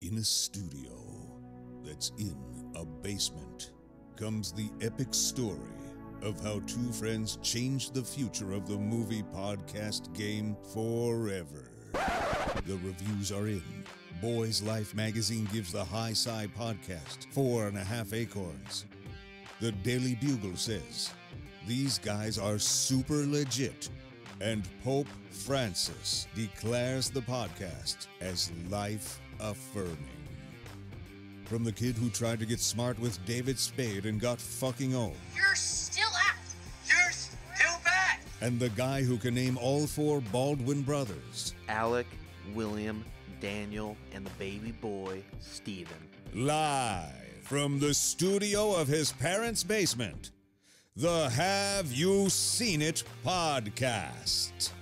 In a studio that's in a basement comes the epic story of how two friends changed the future of the movie podcast game forever. The reviews are in. Boys Life magazine gives the High Sci podcast 4.5 acorns. The Daily Bugle says, these guys are super legit. And Pope Francis declares the podcast as life-affirming. From the kid who tried to get smart with David Spade and got fucking old. You're still out. You're still back. And the guy who can name all four Baldwin brothers. Alec, William, Daniel, and the baby boy, Stephen. Live from the studio of his parents' basement. The Have You Seen It podcast.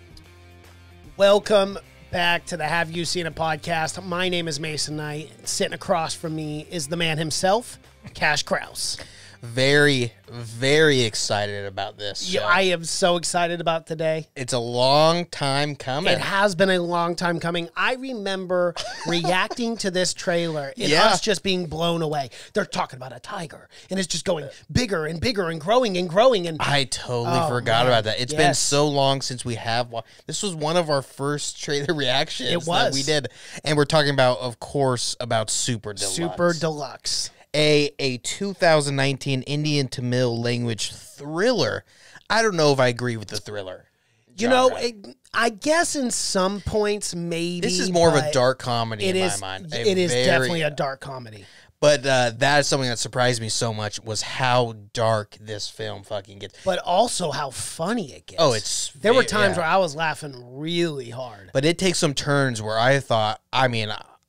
Welcome back to the Have You Seen It podcast. My name is Mason Knight. Sitting across from me is the man himself, Cash Kraus. Very, very excited about this show. Yeah, I am so excited about today. It's a long time coming. It has been a long time coming. I remember reacting to this trailer and us just being blown away. They're talking about a tiger, and it's just going bigger and bigger and growing and growing. And I totally forgot about that. It's been so long since we have watched. This was one of our first trailer reactions that we did. And we're talking about, of course, about Super Deluxe. Super Deluxe. A 2019 Indian Tamil language thriller. I don't know if I agree with the thriller genre. You know, I guess in some points maybe. This is more of a dark comedy in my mind. It is definitely a dark comedy. But that is something that surprised me so much was how dark this film fucking gets. But also how funny it gets. Oh, there were times where I was laughing really hard. But it takes some turns where I thought,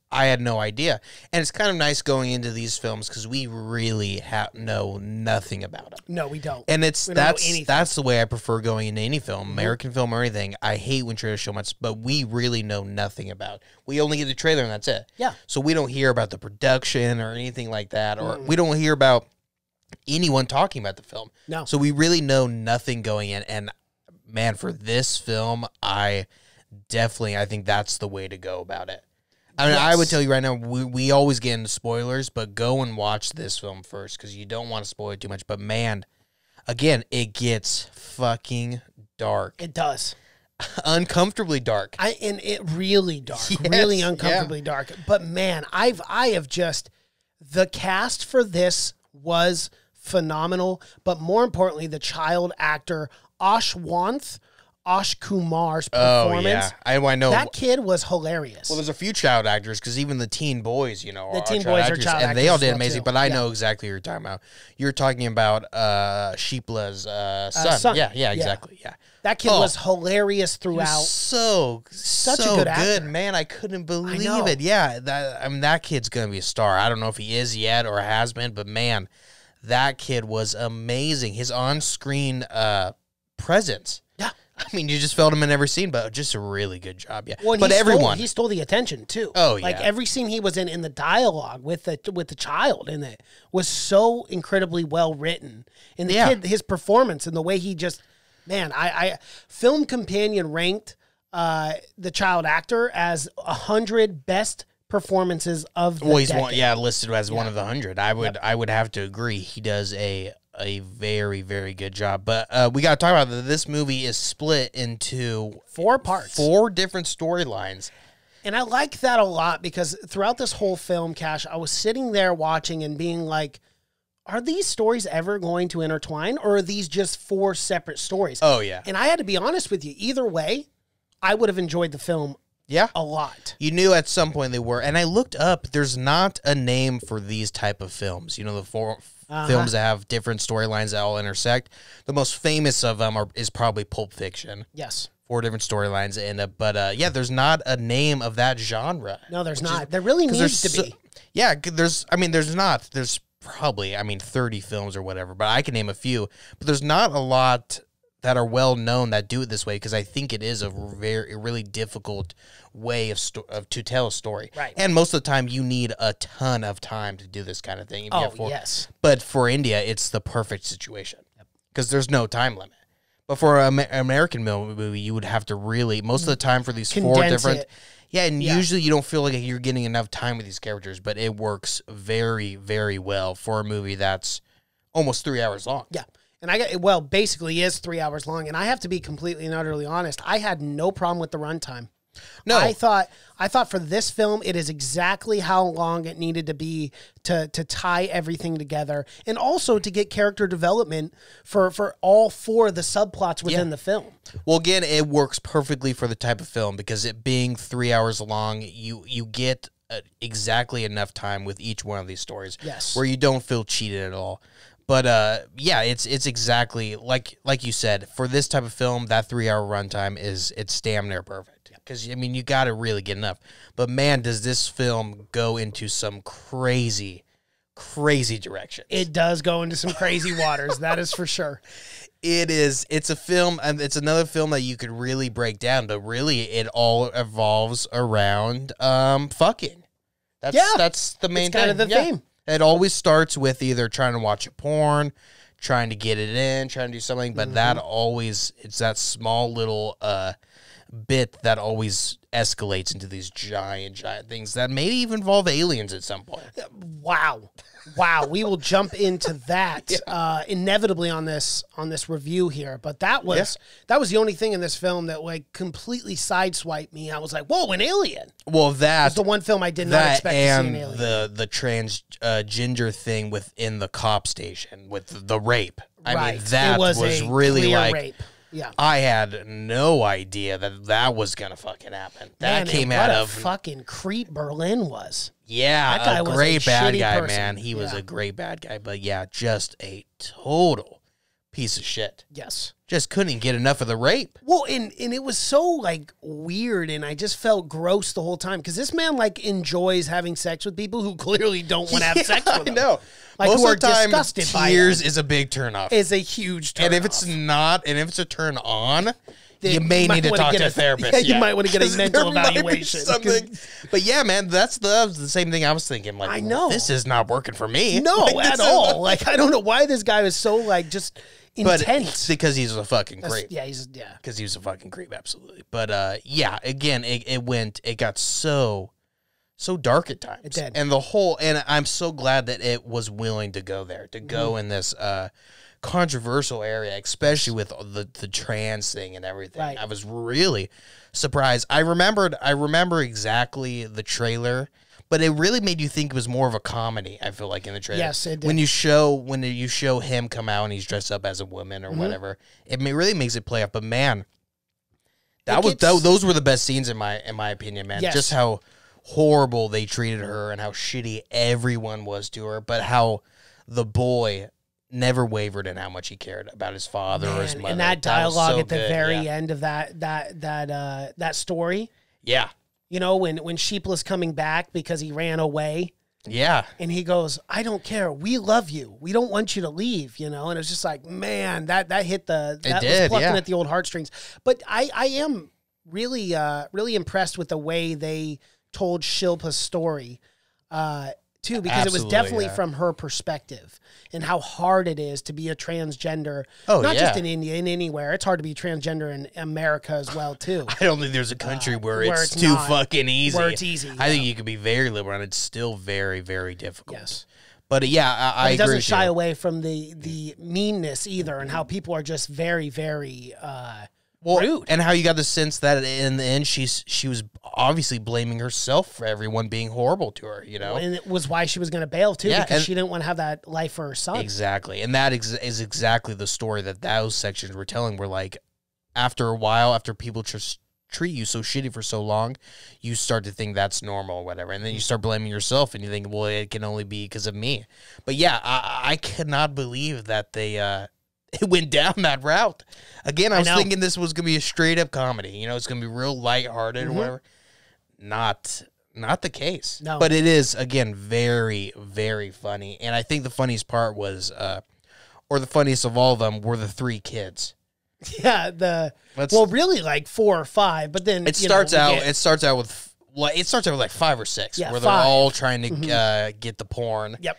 I had no idea. And it's kind of nice going into these films because we really know nothing about them. No, we don't. And that's the way I prefer going into any film, American film or anything. I hate when trailers show much, but we really know nothing about. We only get the trailer and that's it. Yeah. So we don't hear about the production or anything like that, or we don't hear about anyone talking about the film. No. So we really know nothing going in. And man, for this film, I think that's the way to go about it. I mean, I would tell you right now, we always get into spoilers, but go and watch this film first because you don't want to spoil it too much. But man, again, it gets fucking dark. It does. Uncomfortably dark. And it really dark. Really uncomfortably dark. But man, I have just, the cast for this was phenomenal. But more importantly, the child actor, Ash Kumar's performance. Oh, yeah. I know. That kid was hilarious. Well, there's a few child actors because even the teen boys, are child actors. And they all did amazing, but I know exactly what you're talking about. You're talking about Sheepla's son. Yeah, exactly. Yeah. That kid was hilarious throughout. Such a good actor. Man. I couldn't believe it. Yeah, that kid's going to be a star. I don't know if he is yet or has been, but man, that kid was amazing. His on-screen presence. Yeah. I mean, you just felt him in every scene, but just a really good job, yeah. Well, but he stole the attention too. Oh, yeah. Like every scene he was in the dialogue with the child in it was so incredibly well written. And the kid, his performance and the way he just, man, I Film Companion ranked the child actor as 100 best performances of the decade. Listed as one of the 100. I would have to agree. He does a very, very good job. But we got to talk about that. This movie is split into 4 parts. 4 different storylines. And I like that a lot because throughout this whole film, Cash, I was sitting there watching and being like, are these stories ever going to intertwine or are these just 4 separate stories? Oh, yeah. And I had to be honest with you. Either way, I would have enjoyed the film a lot. You knew at some point they were. And I looked up. There's not a name for these type of films. You know, the 4 films that have different storylines that all intersect. The most famous of them is probably Pulp Fiction. Yes. 4 different storylines. There's not a name of that genre. No, there's not. There really needs to be. Yeah, there's not. There's probably, 30 films or whatever, but I can name a few. But there's not a lot that are well known that do it this way because I think it is a really difficult way to tell a story. Right. And most of the time you need a ton of time to do this kind of thing. Yes. But for India, it's the perfect situation because there's no time limit. But for an American movie, you would have to really, most of the time for these four Condense different... it. Yeah, and usually you don't feel like you're getting enough time with these characters, but it works very, very well for a movie that's almost 3 hours long. Yeah. And basically is 3 hours long. And I have to be completely and utterly honest. I had no problem with the runtime. No. I thought for this film, it is exactly how long it needed to be to tie everything together, and also to get character development for all four of the subplots within the film. Well, again, it works perfectly for the type of film because it being 3 hours long, you get exactly enough time with each one of these stories. Yes. Where you don't feel cheated at all. But it's exactly like you said, for this type of film, that 3 hour runtime it's damn near perfect. Because, I mean, you got to really get enough. But, man, does this film go into some crazy, crazy directions. It does go into some crazy waters. That is for sure. It is. It's a film, and it's another film that you could really break down, but really it all evolves around fucking. That's the main thing. Kind of the theme. It always starts with either trying to watch a porn, trying to get it in, trying to do something, but that always, it's that small little bit that always escalates into these giant things that maybe even involve aliens at some point. Wow. We will jump into that inevitably on this review here. But that was the only thing in this film that like completely sideswiped me. I was like, whoa, an alien. Well, That's the one film I did not expect to see an alien. And the transgender thing within the cop station with the rape. I mean, that was really like rape. Yeah, I had no idea that was gonna fucking happen. That came out of fucking creep Berlin was. Yeah, that guy a was great bad shitty guy, person. man. He was a great bad guy, but yeah, just a total piece of shit. Yes, just couldn't get enough of the rape. Well, and it was so like weird, and I just felt gross the whole time because this man like enjoys having sex with people who clearly don't want to have sex with him. I know. Like, most who are of the time, disgusted by tears him. is a big turnoff. Is a huge turn And if it's not, and if it's a turn on, you may need to talk to a therapist. Yeah, you might want to get a mental evaluation. Something. But yeah, man, that's the same thing I was thinking. Like, I know. This is not working for me. No, like, at all. Like, I don't know why this guy was so like just intense. But it's because he's a fucking creep. Yeah, because he was a fucking creep, absolutely. But yeah, again, it got so dark at times. It did. And I'm so glad that it was willing to go there, to go in this controversial area, especially with the trans thing and everything. Right. I was really surprised. I remember exactly the trailer, but it really made you think it was more of a comedy, I feel like, in the trailer. Yes, it did. When you show him come out and he's dressed up as a woman or whatever, it really makes it play up. But man, those were the best scenes in my opinion, man. Yes. Just how horrible they treated her and how shitty everyone was to her, but how the boy never wavered in how much he cared about his father or his mother. And that dialogue so at the good, very end of that story. Yeah. You know, when Sheepless coming back because he ran away. Yeah. And he goes, I don't care. We love you. We don't want you to leave, you know? And it's just like, man, that hit was plucking at the old heartstrings. But I am really, really impressed with the way they told Shilpa's story, too, because it was definitely from her perspective and how hard it is to be a transgender. Not just in India, in anywhere. It's hard to be transgender in America as well, too. I don't think there's a country where it's too fucking easy. Where it's easy. I think you could be very liberal, and it's still very, very difficult. Yes. But yeah, I agree. It doesn't shy away from the meanness either, and how people are just very, very rude. And how you got the sense that in the end she was obviously blaming herself for everyone being horrible to her, you know? And it was why she was going to bail, too, because she didn't want to have that life for her son. Exactly. And that is exactly the story that those sections were telling. Where, like, after a while, after people just treat you so shitty for so long, you start to think that's normal or whatever. And then you start blaming yourself, and you think, well, it can only be because of me. But yeah, I cannot believe that they... it went down that route. Again, I was thinking this was going to be a straight-up comedy. You know, it's going to be real lighthearted or whatever. Not the case. No. But it is, again, very, very funny. And I think the funniest part was, or the funniest of all of them, were the three kids. Yeah, really like 4 or 5, but then it starts out with like 5 or 6, where they're all trying to get the porn. Yep.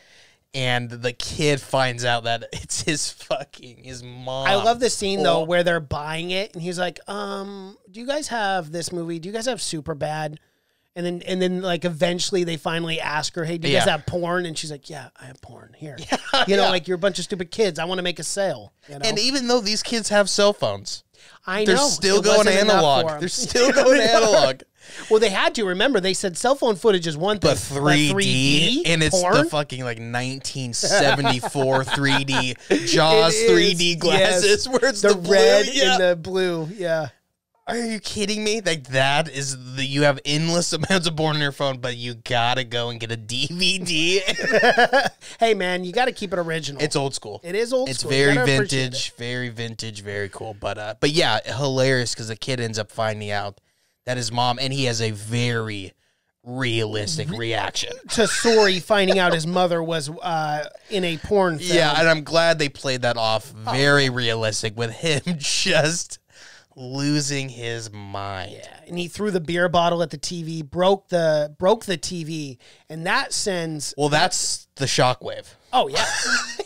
and the kid finds out that it's his mom. I love the scene though where they're buying it, and he's like, "Do you guys have this movie? Do you guys have Superbad?" And then like eventually they finally ask her, "Hey, do you guys have porn?" And she's like, "Yeah, I have porn here." You know, like you're a bunch of stupid kids. I want to make a sale. You know? And even though these kids have cell phones, they're still going analog. They're still going analog. Well, they had to. Remember, they said cell phone footage is one thing. But 3D, and it's porn? the fucking like 1974 3D Jaws 3D glasses where it's the blue, red and the blue. Yeah. Are you kidding me? Like that is you have endless amounts of porn on your phone, but you gotta go and get a DVD. Hey man, you gotta keep it original. It's old school. It is old it's school. It's very vintage, very cool. But yeah, hilarious because the kid ends up finding out that his mom, and he has a very realistic reaction to Sorry finding out his mother was in a porn film. Yeah, and I'm glad they played that off very realistic with him just losing his mind. Yeah, and he threw the beer bottle at the TV, broke the TV, and that sends. Well, that's the shockwave. Oh yeah,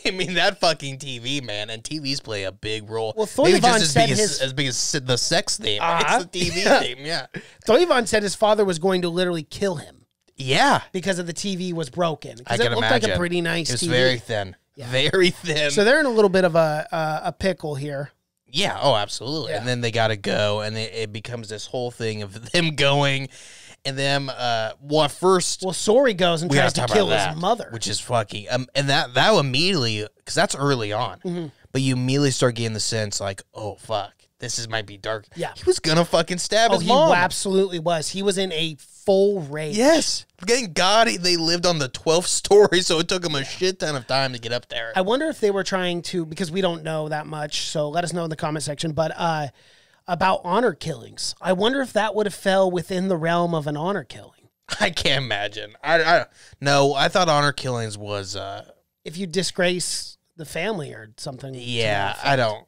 I mean that fucking TV, man, and TVs play a big role. Well, maybe just as big as the sex theme. It's the TV theme. Yeah, Thoyvon said his father was going to literally kill him. Yeah, because of the TV was broken. I can it looked imagine. like a pretty nice TV. It was very thin. Yeah. Very thin. So they're in a little bit of a pickle here. Yeah, oh, absolutely. Yeah. And then they got to go, and it becomes this whole thing of them going, and them, first... Well, Sorry goes and tries to kill his mother. Which is fucking... and that immediately... Because that's early on. But you immediately start getting the sense, like, oh, fuck, this might be dark. Yeah. He was going to fucking stab his mom. He absolutely was. He was in a full rage. Yes. Thank God they lived on the 12th story, so it took him a shit ton of time to get up there. I wonder if they were trying to, because we don't know that much, so let us know in the comment section, but about honor killings. I wonder if that would have fell within the realm of an honor killing. I can't imagine. No, I thought honor killings was... if you disgrace the family or something. Yeah, I don't...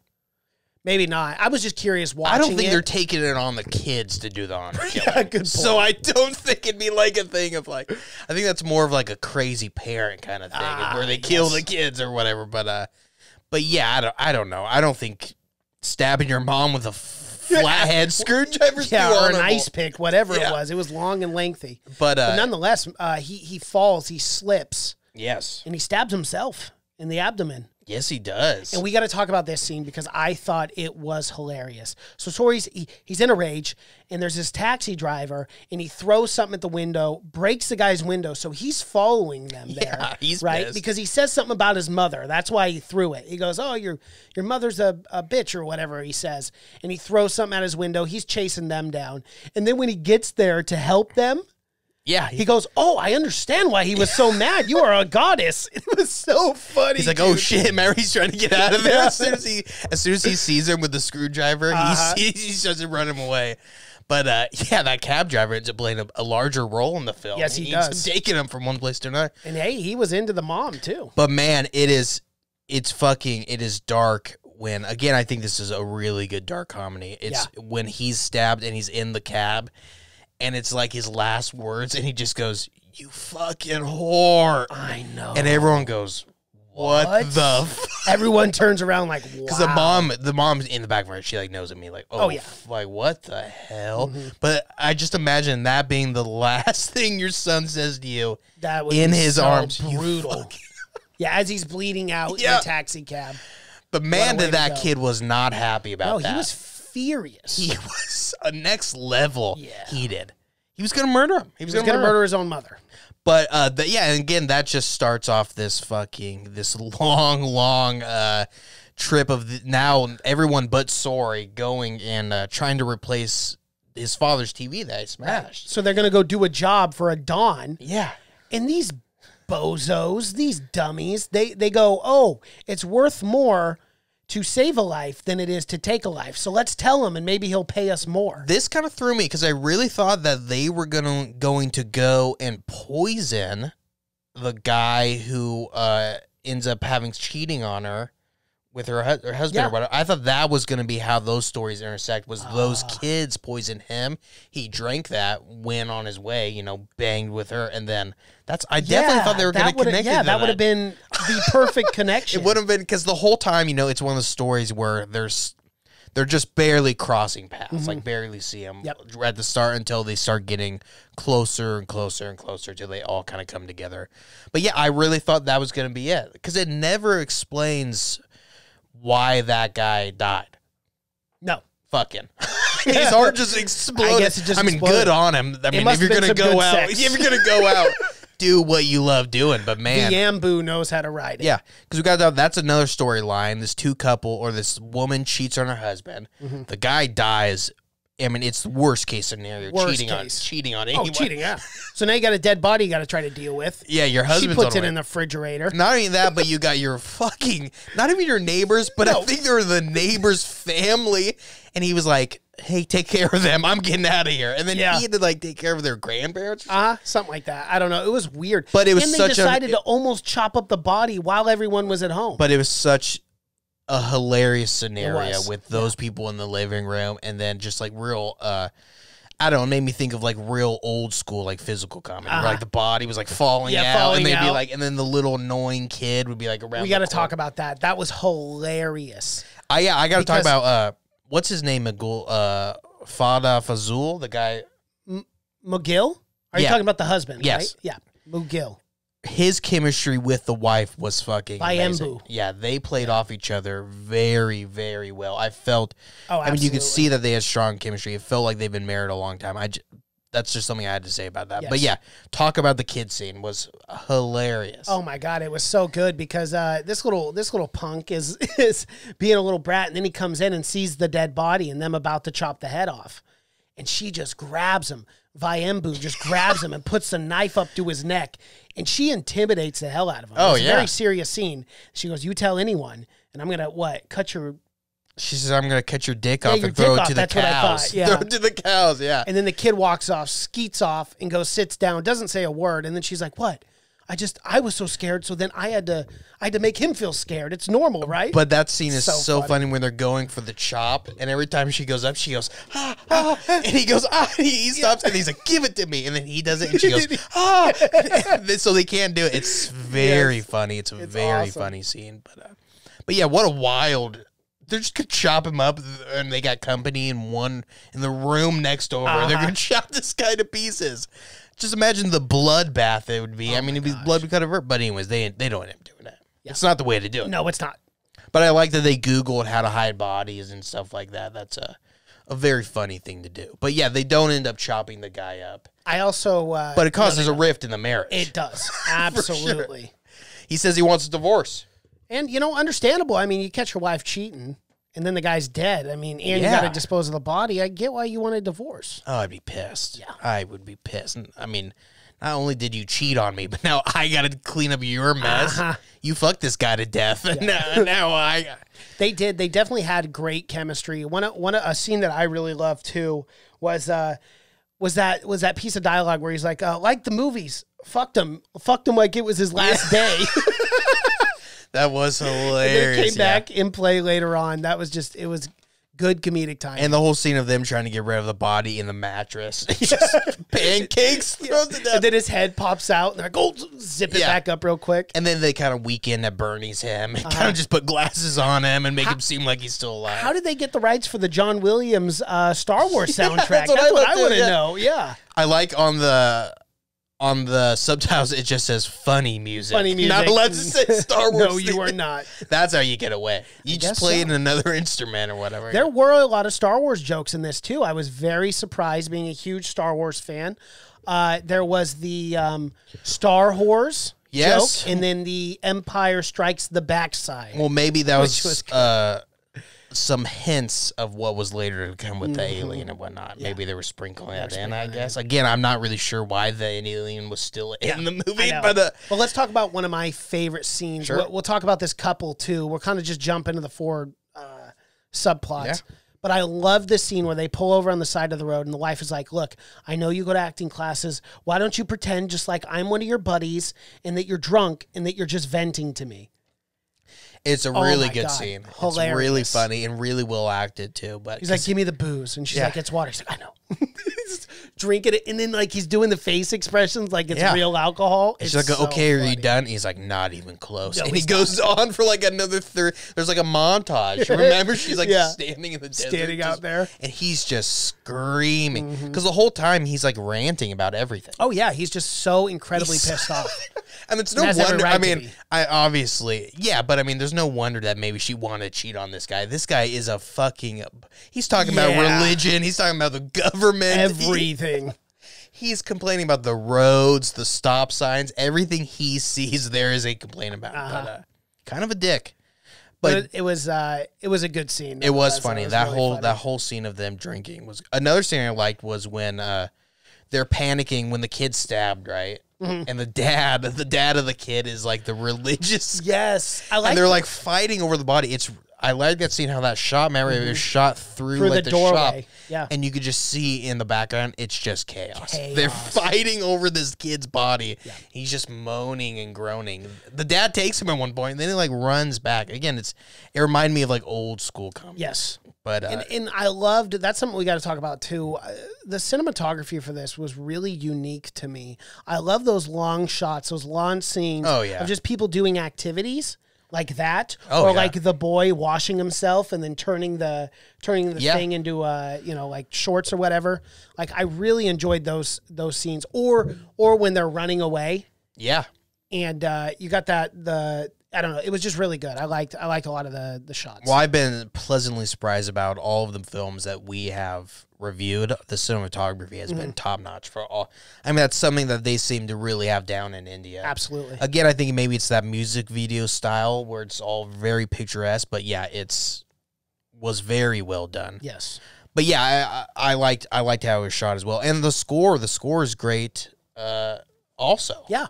Maybe not. I was just curious watching I don't think they're taking it on the kids to do the honor killing. Yeah, good point. So I don't think it'd be like a thing of like, I think that's more of like a crazy parent kind of thing where they kill the kids or whatever. But yeah, I don't know. I don't think stabbing your mom with a flathead screwdriver is or an ice pick, whatever it was. It was long and lengthy. But nonetheless, he falls, he slips. Yes. And he stabs himself in the abdomen. Yes, he does. And we got to talk about this scene because I thought it was hilarious. So Sorry's he's in a rage, and there's this taxi driver, and he throws something at the window, breaks the guy's window, so he's following them there. Yeah, he's right pissed. Because he says something about his mother. That's why he threw it. He goes, "Oh, your mother's a bitch," or whatever he says, and he throws something at his window. He's chasing them down, and then when he gets there to help them. Yeah. He goes, "Oh, I understand why he was so mad. You are a goddess." It was so funny. He's like, dude. "Oh shit, Mary's trying to get out of there." As soon as he sees him with the screwdriver, he starts to run him away. But yeah, that cab driver ends up playing a larger role in the film. Yes, he does. Ends up taking him from one place to another. And hey, he was into the mom too. But man, it is dark. When again, I think this is a really good dark comedy. It's when he's stabbed and he's in the cab. And it's like his last words, and he just goes, "You fucking whore." I know. And everyone goes, what the fuck? Everyone turns around like, wow. Because the mom's in the back of her, she like knows at me, like, oh yeah. Like, what the hell? Mm-hmm. But I just imagine that being the last thing your son says to you that would in be his so arms. Brutal. Yeah, as he's bleeding out in the taxi cab. But man, that kid was not happy about that. No, he was furious. He was a next level heated. He was going to murder him. He was going to murder his own mother. But and again, that just starts off this long trip of now everyone but Sorry going and trying to replace his father's TV that he smashed. So they're going to go do a job for a Don. Yeah. And these bozos, these dummies, they go, oh, it's worth more to save a life than it is to take a life. So let's tell him, and maybe he'll pay us more. This kind of threw me because I really thought that they were going to go and poison the guy who ends up having cheating on her with her husband or whatever. I thought that was going to be how those stories intersect, was those kids poisoned him. He drank that, went on his way, banged with her, and then I definitely thought they were going to connect. Yeah, that would have been. the perfect connection. It would have been, because the whole time, it's one of the stories where they're just barely crossing paths, like barely see them at the start until they start getting closer and closer and closer till they all kind of come together. But yeah, I really thought that was going to be it, because it never explains why that guy died. No. Fucking. His heart just exploded. I guess it just exploded. Good on him. I mean, if you're going to go out, do what you love doing. But man, the Yambu knows how to ride it. Yeah, because that's another storyline. This woman cheats on her husband. The guy dies. I mean, it's the worst case scenario. Cheating on anyone. Oh, cheating, yeah. So now you got a dead body you got to try to deal with. Yeah, your husband's She puts on it in the refrigerator. Not only that, but you got your fucking, not even your neighbors, but I think they were the neighbor's family. And he was like, hey, take care of them. I'm getting out of here. And then he had to take care of their grandparents. Something like that. I don't know. It was weird. But it was and they decided to almost chop up the body while everyone was at home. But it was such a hilarious scenario with those people in the living room, and then just real I don't know, it made me think of real old school physical comedy where the body was falling out, and they'd be and then the little annoying kid would be around. We got to talk about that. That was hilarious. I got to talk about what's his name, Fada Fazul, the guy McGill? Are you talking about the husband? Yes. Right? Yeah. McGill. His chemistry with the wife was fucking amazing. Yambu. Yeah, they played off each other very, very well. I felt, I mean, you could see that they had strong chemistry. It felt like they've been married a long time. That's just something I had to say about that. Yes. But yeah, talk about the kid scene was hilarious. Oh my God, it was so good because this little punk is being a little brat, and then he comes in and sees the dead body and them about to chop the head off, and she just grabs him. Vyembu just grabs him and puts the knife up to his neck, and she intimidates the hell out of him. It's a very serious scene. She goes, "You tell anyone, and I'm gonna cut your." She says, "I'm gonna cut your dick off and throw it to the cows." What I thought. Yeah. Throw it to the cows. Yeah. And then the kid walks off, skeets off, and sits down, doesn't say a word, and then she's like, "What? I was so scared, so then I had to make him feel scared. It's normal, right?" But that scene is so funny when they're going for the chop, and every time she goes up, she goes, "Ah, ah," and he goes, "Ah," and he stops, and he's like, "Give it to me," and then he does it, and she goes, "Ah," so they can't do it. It's very funny. It's a very funny scene, but yeah, what a wild. They're just gonna chop him up, and they got company in the room next over. They're gonna chop this guy to pieces. Just imagine the bloodbath it would be. It'd be blood would cut over. But anyways, they don't end up doing that. Yeah. It's not the way to do it. No, it's not. But I like that they Googled how to hide bodies and stuff like that. That's a very funny thing to do. But yeah, they don't end up chopping the guy up. I also... but it causes a rift in the marriage. It does. Absolutely. Sure. He says he wants a divorce. And, understandable. I mean, you catch your wife cheating, and then the guy's dead. I mean, and you got to dispose of the body. I get why you want a divorce. Oh, I'd be pissed. Yeah. I would be pissed. I mean, not only did you cheat on me, but now I got to clean up your mess. You fucked this guy to death. And now I... They did. They definitely had great chemistry. A scene that I really loved, too, was that piece of dialogue where he's like the movies, fucked him like it was his last day. That was hilarious. And then it came back in play later on. It was good comedic time. And the whole scene of them trying to get rid of the body in the mattress. Just pancakes. Throws it down. And then his head pops out, and they're like, oh, zip it back up real quick. And then they kind of weekend at Bernie's him. And kind of just put glasses on him and make him seem like he's still alive. How did they get the rights for the John Williams Star Wars soundtrack? That's what I want to know. Yeah. I like on the subtitles, it just says funny music. Funny music. Not allowed to say Star Wars. No, you are not. That's how you get away. You just play it in another instrument or whatever. There were a lot of Star Wars jokes in this, too. I was very surprised, being a huge Star Wars fan. There was the Star Wars joke, and then the Empire Strikes the Backside. Well, maybe that was some hints of what was later to come with the alien and whatnot. Yeah. Maybe they were sprinkling that in, I guess. Again, I'm not really sure why the alien was still in the movie. But well, let's talk about one of my favorite scenes. Sure. We'll talk about this couple, too. We'll kind of just jump into the four subplots. Yeah. But I love this scene where they pull over on the side of the road, and the wife is like, look, I know you go to acting classes. Why don't you pretend just like I'm one of your buddies and that you're drunk and that you're just venting to me? It's a really good scene. Hilarious. It's really funny and really well acted, too. But he's like, give me the booze. And she's like, it's water. He's like, I know. drinking it, and then like he's doing the face expressions like it's real alcohol. She's like, okay, are you done? He's like, not even close. No, and he goes on for like another there's like a montage. Remember, she's like standing in the desert. Standing out there. And he's just screaming. Because the whole time he's like ranting about everything. Oh, yeah. He's just so incredibly pissed off. And it's no wonder. I mean, I obviously, but I mean, there's no wonder that maybe she wanted to cheat on this guy. This guy is a fucking, he's talking about religion. He's talking about the government. Everything. He's complaining about the roads, the stop signs, everything he sees there is a complaint about. But kind of a dick. But it was a good scene. It was funny. That whole scene of them drinking was another scene I liked was when they're panicking when the kid's stabbed, right? And the dad of the kid is like the religious. Yes, I like. And they're like fighting over the body. I like that scene how that shot. Remember, it was shot through like the doorway. Shop, and you could just see in the background, it's just chaos. They're fighting over this kid's body. Yeah. He's just moaning and groaning. The dad takes him at one point, and then he like runs back. Again, it reminded me of like old school comedy. Yes. But and I loved, that's something we got to talk about too. The cinematography for this was really unique to me. I love those long shots, those long scenes of just people doing activities like that, like the boy washing himself and then turning the thing into like shorts or whatever. Like I really enjoyed those scenes, or when they're running away. Yeah, and you got that I don't know. It was just really good. I liked a lot of the shots. Well, I've been pleasantly surprised about all of the films that we have reviewed. The cinematography has been top notch for all. I mean, that's something that they seem to really have down in India. Absolutely. Again, I think maybe it's that music video style where it's all very picturesque. But yeah, was very well done. Yes. But yeah, I liked how it was shot as well, and the score is great. Also, yeah.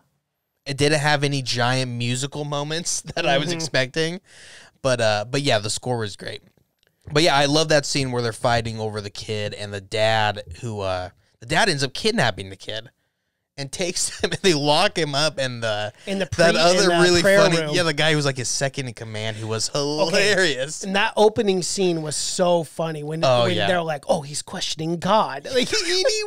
It didn't have any giant musical moments that I was expecting, but yeah, the score was great. But yeah, I love that scene where they're fighting over the kid and the dad, who the dad ends up kidnapping the kid and takes him, and they lock him up in the really funny room. Yeah, the guy who was like his second in command, who was hilarious. Okay. And that opening scene was so funny when they're like, "Oh, he's questioning God." Like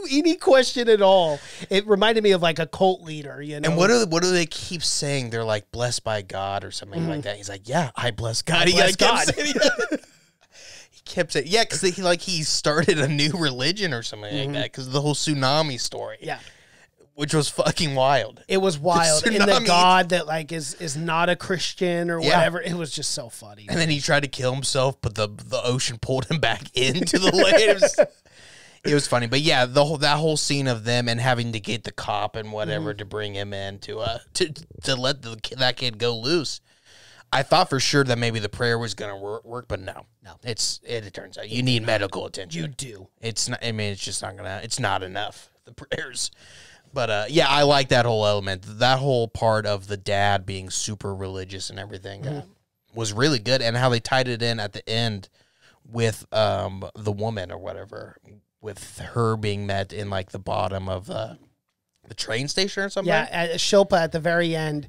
any question at all. It reminded me of like a cult leader, you know. And what do they keep saying? They're like blessed by God or something like that. He's like, "Yeah, I bless God." Bless God. He kept saying, "Yeah," because he started a new religion or something like that because of the whole tsunami story. Yeah. Which was fucking wild. It was wild. And the God that like is not a Christian or whatever. It was just so funny. And then he tried to kill himself, but the ocean pulled him back into the waves. It was funny. But yeah, that whole scene of them and having to get the cop and whatever to bring him in to let that kid go loose. I thought for sure that maybe the prayer was going to work, but no. It turns out you need medical attention. You do. It's not. I mean, it's just not gonna. It's not enough. The prayers. But yeah, I like that whole element. That whole part of the dad being super religious and everything was really good, and how they tied it in at the end with the woman or whatever, with her being met in like the bottom of the train station or something. Yeah, Shilpa at the very end.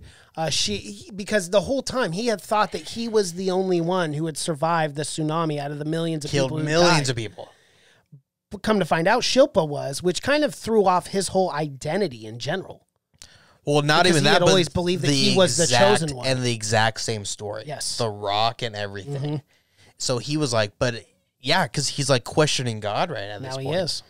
Because the whole time he had thought that he was the only one who had survived the tsunami out of the millions of people who millions of people. Come to find out, Shilpa was, which kind of threw off his whole identity in general. Well, not even that, but he had always believed that he was the chosen one. And the exact same story. Yes. The Rock and everything. So he was like, but yeah, because he's like questioning God right now. Now he is.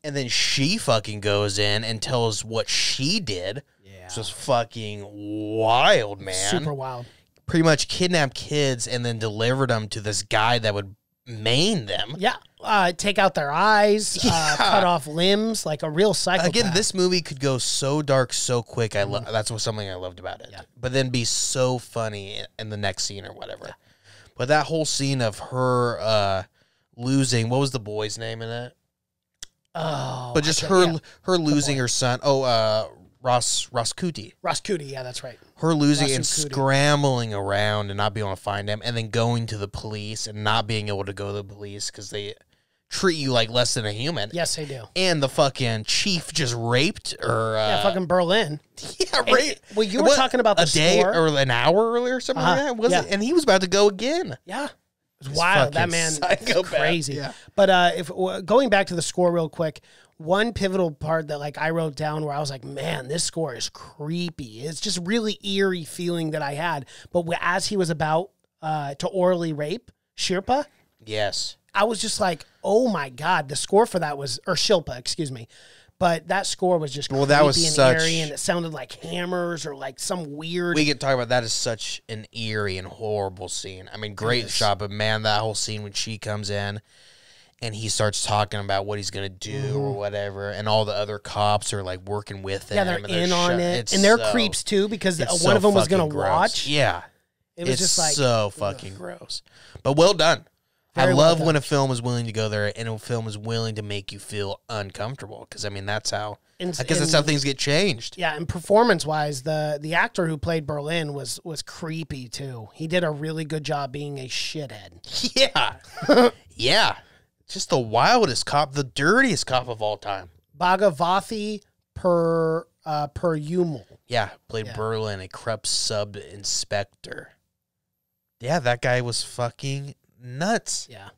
And then she fucking goes in and tells what she did. Yeah. Which was fucking wild, man. Super wild. Pretty much kidnapped kids and then delivered them to this guy that would maim them. Yeah. Take out their eyes, cut off limbs, like a real psychopath. Again, this movie could go so dark so quick. That's something I loved about it. Yeah. But then be so funny in the next scene or whatever. Yeah. But that whole scene of her losing, what was the boy's name in it? Oh. But just her losing her son. Oh, Raskuti. Raskuti, yeah, that's right. Her losing and scrambling around and not being able to find him, and then going to the police and not being able to go to the police because they treat you like less than a human. Yes, they do. And the fucking chief just raped her. Fucking Berlin. Yeah, right. Well, you were talking about the day or an hour earlier or something like that, wasn't it? And he was about to go again. Yeah. It was wild. That man is crazy. Yeah. But if going back to the score real quick, one pivotal part that like I wrote down where I was like, man, this score is creepy. It's just really eerie feeling that I had. But as he was about to orally rape Shirpa, Yes. I was just like, oh my God, the score for that was, or Shilpa, excuse me. But that score was just creepy that was and such, eerie, and it sounded like hammers or like some weird. We could talk about that as such an eerie and horrible scene. I mean, great shot, but man, that whole scene when she comes in and he starts talking about what he's going to do or whatever, and all the other cops are like working with him. Yeah, they're and in on it. And they're creeps too, because one of them was going to watch. Yeah. It was just like so fucking gross. But well done. I Very love well when a film is willing to go there and a film is willing to make you feel uncomfortable. Because, I mean, that's how, I guess that's how things get changed. Yeah, and performance-wise, the actor who played Berlin was creepy, too. He did a really good job being a shithead. Yeah. Yeah. Just the wildest cop, the dirtiest cop of all time. Bhagavathi Perumal. Yeah, played Berlin, a corrupt sub-inspector. Yeah, that guy was fucking nuts. Yeah.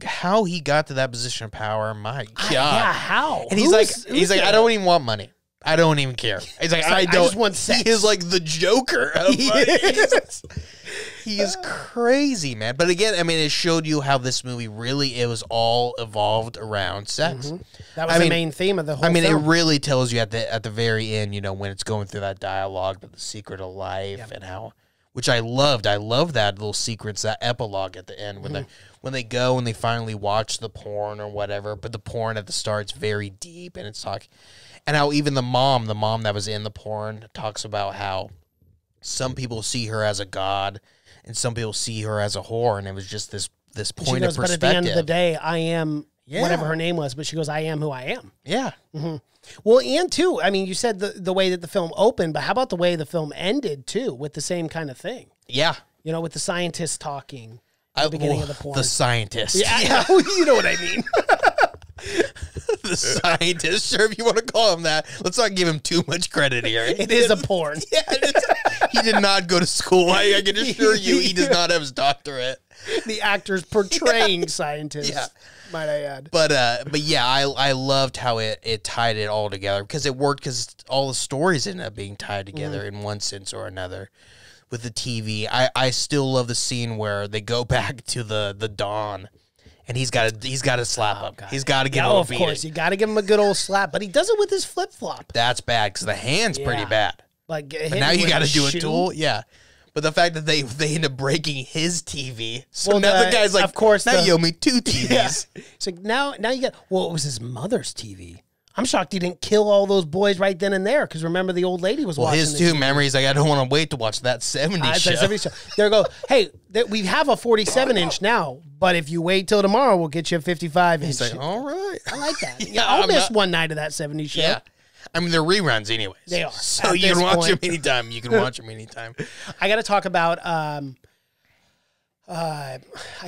How he got to that position of power, my God. Yeah, how? And he's like, I don't even want money. I don't even care. He's like, I don't. I just want sex. He is like the Joker. He is crazy, man. But again, I mean, it showed you how this movie really, it was all evolved around sex. Mm-hmm. That was the main theme of the whole film. It really tells you at the very end, you know, when it's going through that dialogue, but the secret of life and how, which I loved. I love that little sequence, that epilogue at the end when they go and they finally watch the porn or whatever. But the porn at the start is very deep, and it's talking, and how even the mom that was in the porn talks about how some people see her as a god and some people see her as a whore, and it was just this point of perspective. But at the end of the day, I am whatever her name was. But she goes, I am who I am. Yeah. Mm-hmm. Well, and too, I mean, you said the way that the film opened, but how about the way the film ended too, with the same kind of thing? Yeah. You know, with the scientists talking at the beginning of the porn. The scientist. Yeah. You know what I mean. The scientist, sure, if you want to call him that. Let's not give him too much credit here. It is a porn. Yeah, he did not go to school. I can assure you he does not have his doctorate. The actor's portraying scientists, might I add. But yeah, I loved how it tied it all together, because it worked, because all the stories ended up being tied together in one sense or another. With the TV, I still love the scene where they go back to the Dawn. And he's got to slap him. God. He's got to give him a beating. Of course, you got to give him a good old slap, but he does it with his flip flop. That's bad, because the hand's pretty bad. Like, but now you got to do a tool, But the fact that they end up breaking his TV, so now the guy's like, of course, now you owe me 2 TVs. Yeah. It's like now you got. Well, it was his mother's TV. I'm shocked he didn't kill all those boys right then and there, because remember the old lady was watching. His two memories, like, I don't want to wait to watch that 70s show. 70s show. There go. Hey, we have a 47-inch now, but if you wait till tomorrow, we'll get you a 55-inch. He's like, all right. I like that. Yeah, I'll miss one night of that 70s show. Yeah. I mean, they're reruns anyways. They are. So you can watch them anytime. You can watch them anytime. I got to talk about, I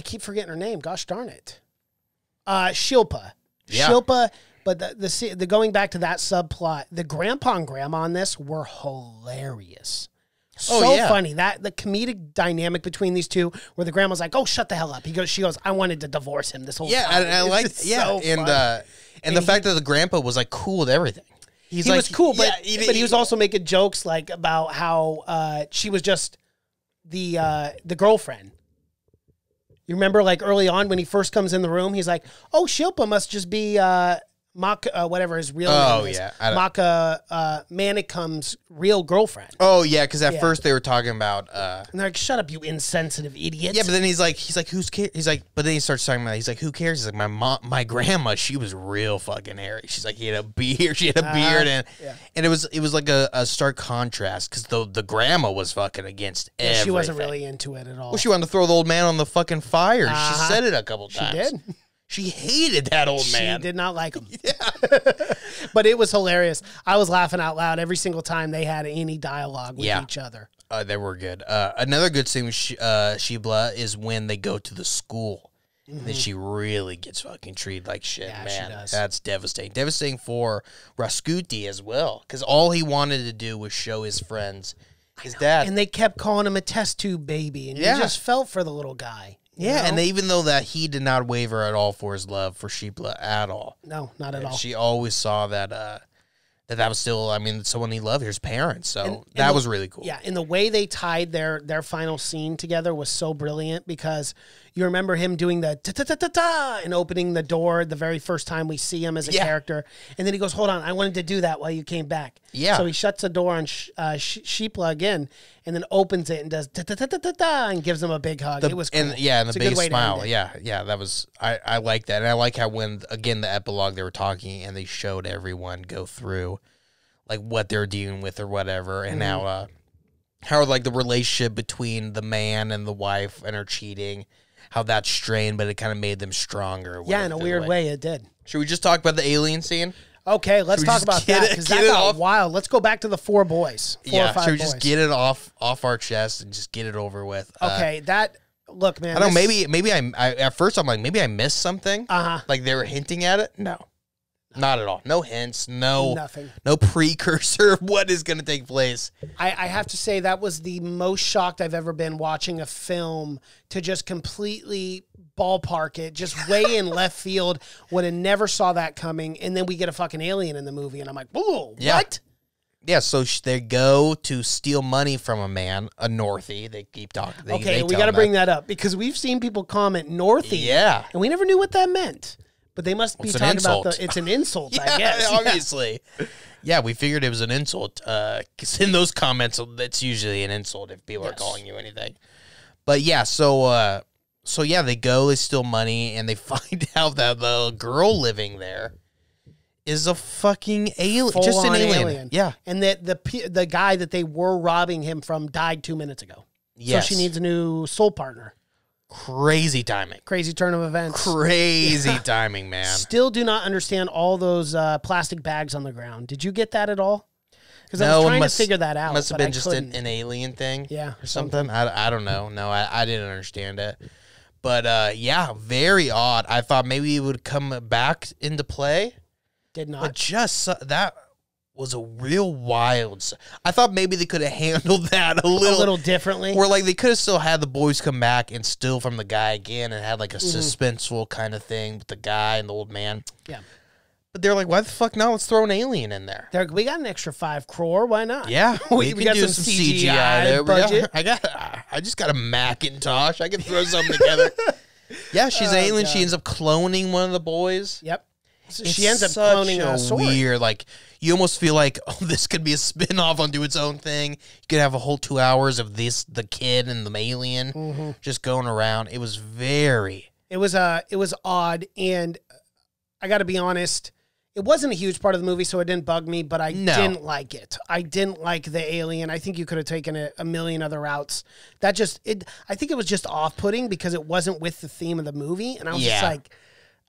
keep forgetting her name. Gosh darn it. Shilpa. Yeah. Shilpa. But the going back to that subplot, the grandpa and grandma on this were hilarious. So funny. The comedic dynamic between these two, where the grandma's like, "Oh, shut the hell up." She goes, "I wanted to divorce him this whole time." I like and the fact that the grandpa was like cool with everything. He was cool, but he was also making jokes like about how she was just the girlfriend. You remember, like, early on when he first comes in the room, he's like, "Oh, Shilpa must just be whatever his real name is. Maka Manicum's real girlfriend." Oh yeah, because at first they were talking about and they're like, "Shut up, you insensitive idiot." Yeah, but then he's like, who's care? He's like, but then he starts talking about, he's like, who cares? He's like, my grandma, she was real fucking hairy. She's like, she had a beard, and it was like a stark contrast, because the grandma was fucking against everything. She wasn't really into it at all. Well, she wanted to throw the old man on the fucking fire. She said it a couple times. She did. She hated that old man. She did not like him. But it was hilarious. I was laughing out loud every single time they had any dialogue with each other. They were good. Another good scene with Shibla is when they go to the school. And then she really gets fucking treated like shit, man. She does. That's devastating. Devastating for Raskuti as well, because all he wanted to do was show his friends his dad. And they kept calling him a test tube baby, and you just felt for the little guy. Yeah, know? and even though that he did not waver at all for his love for Sheepla at all. No, not at all. She always saw that that was still, I mean, someone he loved, his parents. So And that was really cool. Yeah, and the way they tied their final scene together was so brilliant because you remember him doing the ta-ta-ta-ta-ta and opening the door the very first time we see him as a character. And then he goes, hold on, I wanted to do that while you came back. Yeah. So he shuts the door on Sheepla again and then opens it and does ta-ta-ta-ta-ta and gives him a big hug. It was cool. And the It's a big good way to end smile. it. Yeah, that was, I like that. And I like how when, again, the epilogue, they were talking and they showed everyone go through like what they're dealing with or whatever. And now, how like the relationship between the man and the wife and her cheating, how that's strained, but it kind of made them stronger. Yeah, in a weird way it did. Should we just talk about the alien scene? Okay, let's we talk just about get that it- because get that it got off? wild. Let's go back to the 4 boys. 4 or 5 should we boys. just get it off our chest and just get it over with? Okay, look, man. I don't know, maybe I at first I'm like, maybe I missed something. Uh-huh. Like they were hinting at it. No. Not at all. No hints. Nothing. No precursor of what is going to take place. I have to say that was the most shocked I've ever been watching a film to just completely ballpark it, just way in left field. Would have never saw that coming, and then we get a fucking alien in the movie, and I'm like, whoa, what? Yeah, so they go to steal money from a man, a Northie. They keep talking. Okay, we got to bring that up because we've seen people comment Northie, Yeah. and we never knew what that meant. But they must be It's an talking insult. about it's an insult, Yeah, I guess. obviously. Yeah, we figured it was an insult. Because in those comments, that's usually an insult if people are calling you anything. But yeah, so yeah, they go, they steal money, and they find out that the girl living there is a fucking alien. Just an Full-on alien. Yeah. And that the guy that they were robbing him from died 2 minutes ago. Yes. So she needs a new soul partner. Crazy timing. Crazy turn of events. Crazy timing, man. Still do not understand all those plastic bags on the ground. Did you get that at all? Because I No, was it trying must- to figure that out. Must have but been I just couldn't. an alien thing. Yeah, Or something. I don't know. No, I didn't understand it. But yeah, very odd. I thought maybe it would come back into play. Did not. But just that was a real wild. I thought maybe they could have handled that a little differently. Or like they could have still had the boys come back and steal from the guy again and had like a suspenseful kind of thing with the guy and the old man. Yeah. But they're like, why the fuck not? Let's throw an alien in there. We got an extra 5 crore. Why not? Yeah, we can got do some CGI there. budget. I just got a Macintosh. I can throw something together. Yeah, she's an alien. God. She ends up cloning one of the boys. Yep. So It's she ends up such cloning a sword. weird, like, you almost feel like, oh, this could be a spin-off onto its own thing. You could have a whole 2 hours of the kid and the alien just going around. It was very... It was odd, and I got to be honest, it wasn't a huge part of the movie, so it didn't bug me, but I didn't like it. I didn't like the alien. I think you could have taken it a million other routes. I think it was just off-putting because it wasn't with the theme of the movie, and I was just like...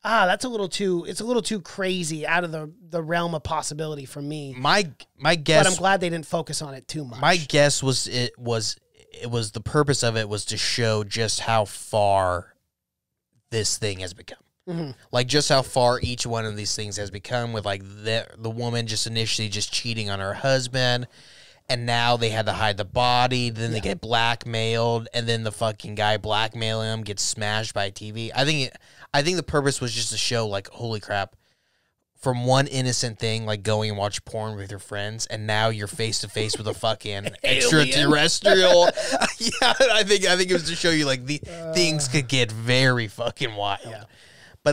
it's a little too crazy out of the realm of possibility for me. My guess, but I'm glad they didn't focus on it too much. my guess was it was the purpose of it was to show just how far this thing has become. Like just how far each one of these things has become with like the woman just initially just cheating on her husband. And now they had to hide the body. Then they get blackmailed, and then the fucking guy blackmailing them gets smashed by a TV. I think the purpose was just to show, like, holy crap, from one innocent thing, like going and watch porn with your friends, and now you're face to face with a fucking extraterrestrial. Yeah, I think it was to show you like the things could get very fucking wild. Yeah. But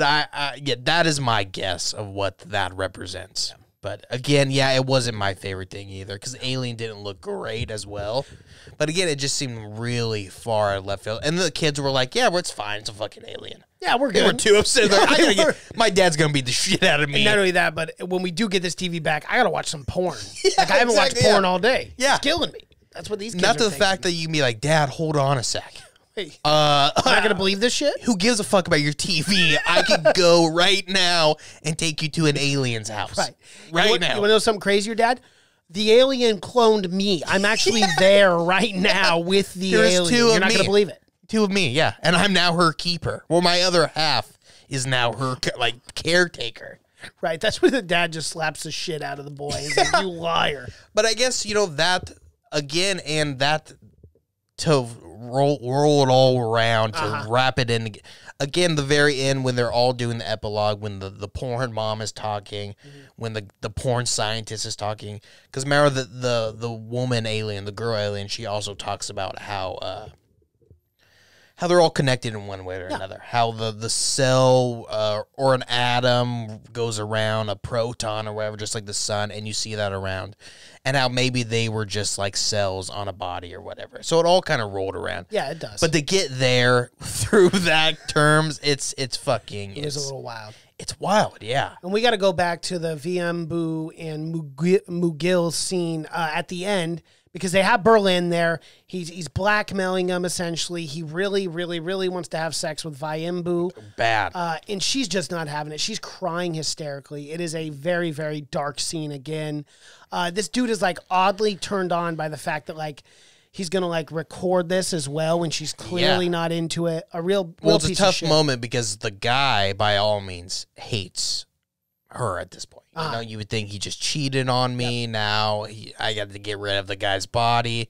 that is my guess of what that represents. But again, it wasn't my favorite thing either because Alien didn't look great as well. But again, it just seemed really far out of left field. And the kids were like, yeah, it's fine. It's a fucking alien. Yeah, we're They good. were too upset. Like, my dad's going to beat the shit out of me. And not only that, but when we do get this TV back, I got to watch some porn. Yeah, like, I haven't exactly, watched porn all day. Yeah. It's killing me. That's what these kids Not are to the thinking. fact that you can be like, Dad, hold on a sec. Hey, I'm not going to believe this shit? Who gives a fuck about your TV? I could go right now and take you to an alien's house. Right. Right You want now. to know something crazier, Dad? The alien cloned me. I'm actually there right now with the There's alien. two of You're not me. going to believe it. Two of me, yeah. And I'm now her keeper. Well, my other half is now her, like, caretaker. Right. That's where the dad just slaps the shit out of the boy. He's like, you liar. But I guess, that, again, and that to roll it all around, to wrap it in. Again, the very end when they're all doing the epilogue, when the porn mom is talking, when the porn scientist is talking. Because remember the woman alien, the girl alien, she also talks about how they're all connected in one way or another. How the cell or an atom goes around a proton or whatever, just like the sun, and you see that around. And how maybe they were just like cells on a body or whatever. So it all kind of rolled around. Yeah, it does. But to get there through that terms, it's fucking... It is a little wild. It's wild, yeah. And we got to go back to the Viambu and Mugil scene at the end, because they have Berlin there. He's blackmailing him, essentially. He really, really, really wants to have sex with Viambu. Bad. And she's just not having it. She's crying hysterically. It is a very, very dark scene again. This dude is, like, oddly turned on by the fact that, like, he's going to, like, record this as well when she's clearly not into it. Well, it's a tough moment because the guy, by all means, hates her at this point. You know, you would think he just cheated on me. Now I got to get rid of the guy's body.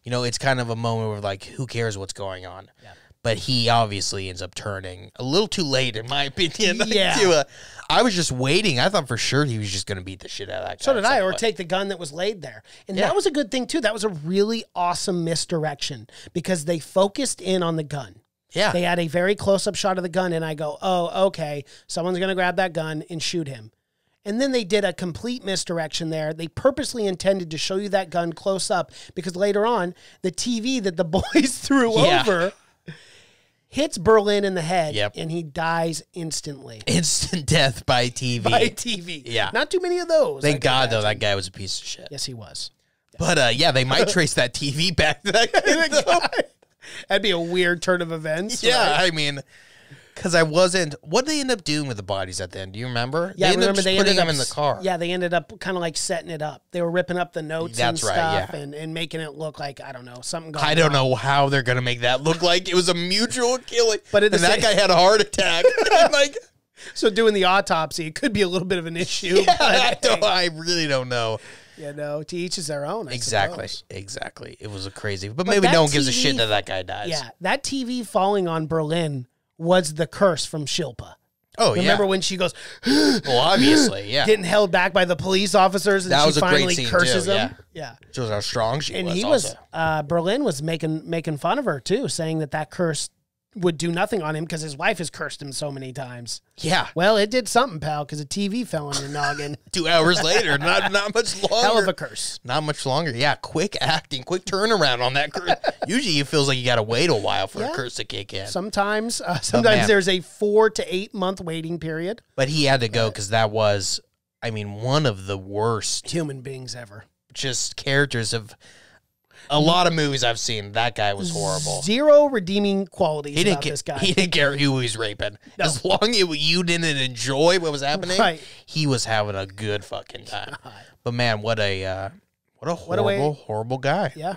You know, it's kind of a moment where, like, who cares what's going on? Yeah. But he obviously ends up turning a little too late, in my opinion. Yeah. I was just waiting. I thought for sure he was just going to beat the shit out of that guy. So did I, or take the gun that was laid there. And that was a good thing, too. That was a really awesome misdirection because they focused in on the gun. Yeah. They had a very close-up shot of the gun, and I go, oh, okay, someone's going to grab that gun and shoot him. And then they did a complete misdirection there. They purposely intended to show you that gun close up because later on, the TV that the boys threw over hits Berlin in the head, and he dies instantly. Instant death by TV. By TV. Yeah. Not too many of those. Thank God, though, that guy was a piece of shit. Yes, he was. But, they might trace that TV back to that guy. That'd be a weird turn of events. Yeah, right? I mean... Because I wasn't... What did they end up doing with the bodies at the end? Do you remember? Yeah, they ended up putting them in the car. Yeah, they ended up kind of like setting it up. They were ripping up the notes and stuff and making it look like, I don't know, something going on. I don't know how they're going to make that look like it was a mutual killing. But that guy had a heart attack. Like, so doing the autopsy, it could be a little bit of an issue. Yeah, I really don't know. You know, to each is their own, I suppose. Exactly. It was a crazy... But maybe no one gives a shit that guy dies. Yeah, that TV falling on Berlin was the curse from Shilpa. Oh, Remember when she goes, well, obviously, yeah. Getting held back by the police officers and she finally curses him. Yeah. Shows how strong she was. And he was, Berlin was making fun of her too, saying that curse would do nothing on him because his wife has cursed him so many times. Yeah. Well, it did something, pal, because a TV fell on your noggin. 2 hours later, not much longer. Hell of a curse. Not much longer. Yeah, quick acting, quick turnaround on that curse. Usually it feels like you got to wait a while for a curse to kick in. Sometimes there's a 4 to 8 month waiting period. But he had to go because that was, I mean, one of the worst human beings ever. Just characters of... A lot of movies I've seen, that guy was horrible. Zero redeeming qualities about this guy. He didn't care who he was raping. No. As long as you didn't enjoy what was happening, he was having a good fucking time. God. But man, what a horrible guy. Yeah.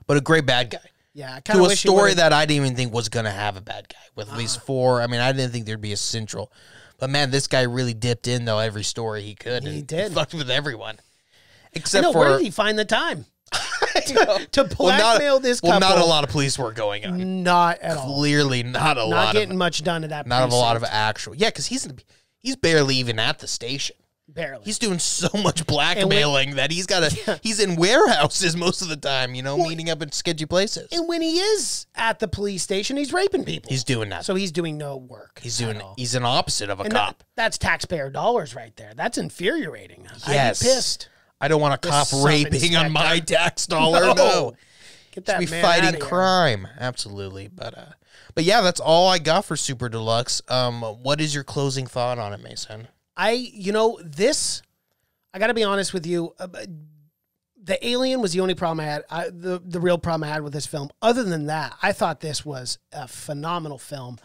But a great bad guy. Yeah. To a story that I didn't even think was going to have a bad guy. With these 4, I mean, I didn't think there'd be a central. But man, this guy really dipped in, though, every story he could. He did. He fucked with everyone. Except where did he find the time? to blackmail this couple. Well, not a lot of police work going on. Not at all. Clearly not a lot. Not getting much done at that Not a lot of actual. Yeah, because he's barely even at the station. Barely. He's doing so much blackmailing that he's got he's in warehouses most of the time, meeting up in sketchy places. And when he is at the police station, he's raping people. He's doing that. So he's doing no work. He's an opposite of a cop. That's taxpayer dollars right there. That's infuriating. Yes. I'd be pissed. I don't want a cop raping on my tax dollar. No. Get that man be fighting crime. Absolutely. But yeah, that's all I got for Super Deluxe. What is your closing thought on it, Mason? I got to be honest with you. The alien was the only problem I had. The real problem I had with this film. Other than that, I thought this was a phenomenal film.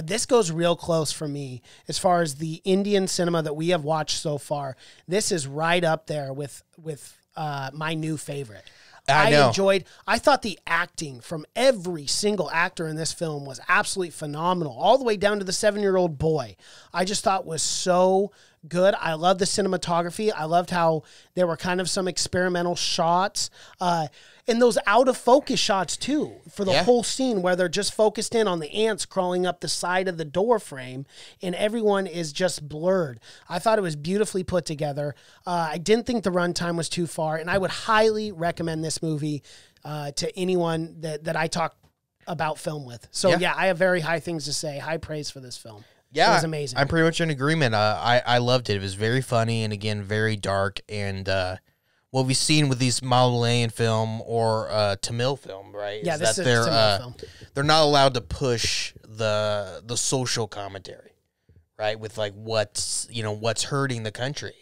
This goes real close for me as far as the Indian cinema that we have watched so far. This is right up there with my new favorite. I thought the acting from every single actor in this film was absolutely phenomenal, all the way down to the 7-year-old boy. I just thought was so good. I love the cinematography. I loved how there were kind of some experimental shots. And those out of focus shots too, for the whole scene where they're just focused in on the ants crawling up the side of the door frame and everyone is just blurred. I thought it was beautifully put together. I didn't think the runtime was too far, and I would highly recommend this movie to anyone that I talk about film with. So yeah, I have very high things to say. High praise for this film. Yeah, it was amazing. I'm pretty much in agreement. I loved it. It was very funny and again very dark, and what we've seen with these Malayan film or Tamil film, right? Yeah, this is a Tamil film. They're not allowed to push the social commentary, right? With like what's hurting the country,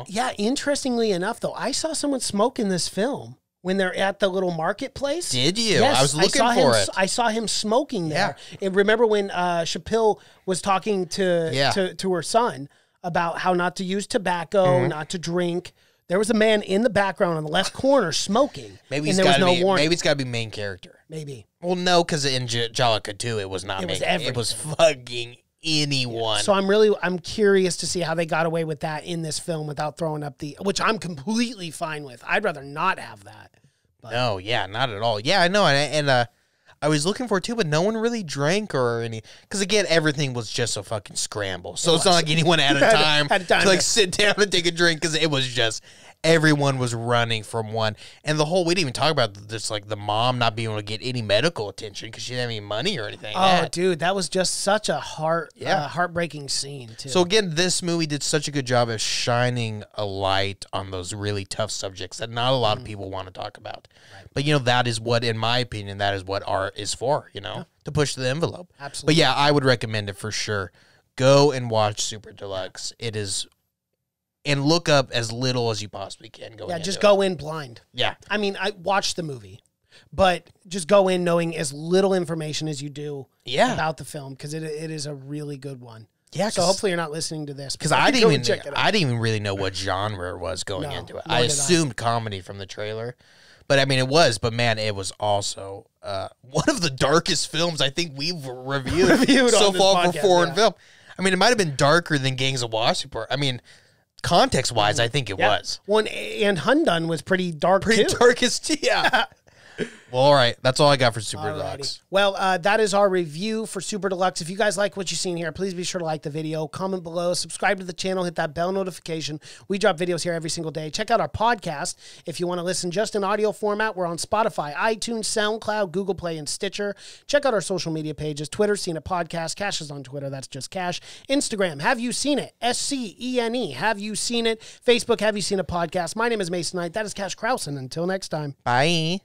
Yeah, interestingly enough, though, I saw someone smoke in this film when they're at the little marketplace. Did you? Yes, I was looking for it. I saw him smoking there. Yeah. And remember when Chappelle was talking to her son about how not to use tobacco, not to drink. There was a man in the background on the left corner smoking. Maybe and there was no warning. Maybe it's got to be main character. Maybe. Well, no, because in Jalika 2, it was not main. It was fucking anyone. So I'm curious to see how they got away with that in this film without throwing up which I'm completely fine with. I'd rather not have that. But. No, yeah, not at all. Yeah, I know, and I was looking for it too, but no one really drank or any. Because again, everything was just a fucking scramble. So it's not like anyone had a time to like sit down and take a drink, because it was just everyone was running from one. And the whole, we didn't even talk about this, like the mom not being able to get any medical attention because she didn't have any money or anything. Oh, dude, that was just such a heartbreaking scene too. So again, this movie did such a good job of shining a light on those really tough subjects that not a lot of people want to talk about. Right. But that is what, in my opinion, that is what art is for, to push the envelope. Absolutely. But yeah, I would recommend it for sure. Go and watch Super Deluxe. It is, and look up as little as you possibly can. Just go in blind. Yeah. I mean, I watched the movie, but just go in knowing as little information as you do about the film, because it is a really good one. Yeah. So hopefully you're not listening to this. Because I didn't even really know what genre it was going into it. I assumed comedy from the trailer. But I mean, it was. But man, it was also one of the darkest films I think we've reviewed so far for foreign film. I mean, it might have been darker than Gangs of Wasseypur. I mean, context-wise, I think it was. Well, and Hundun was pretty dark, too. Pretty darkest, yeah. Well, all right. That's all I got for Super Deluxe. Well, that is our review for Super Deluxe. If you guys like what you've seen here, please be sure to like the video, comment below, subscribe to the channel, hit that bell notification. We drop videos here every single day. Check out our podcast if you want to listen just in audio format. We're on Spotify, iTunes, SoundCloud, Google Play, and Stitcher. Check out our social media pages. Twitter, Seen It Podcast. Cash is on Twitter. That's just Cash. Instagram, Have You Seen It? SCENE. Have You Seen It? Facebook, Have You Seen a Podcast? My name is Mason Knight. That is Cash Krause. And until next time. Bye.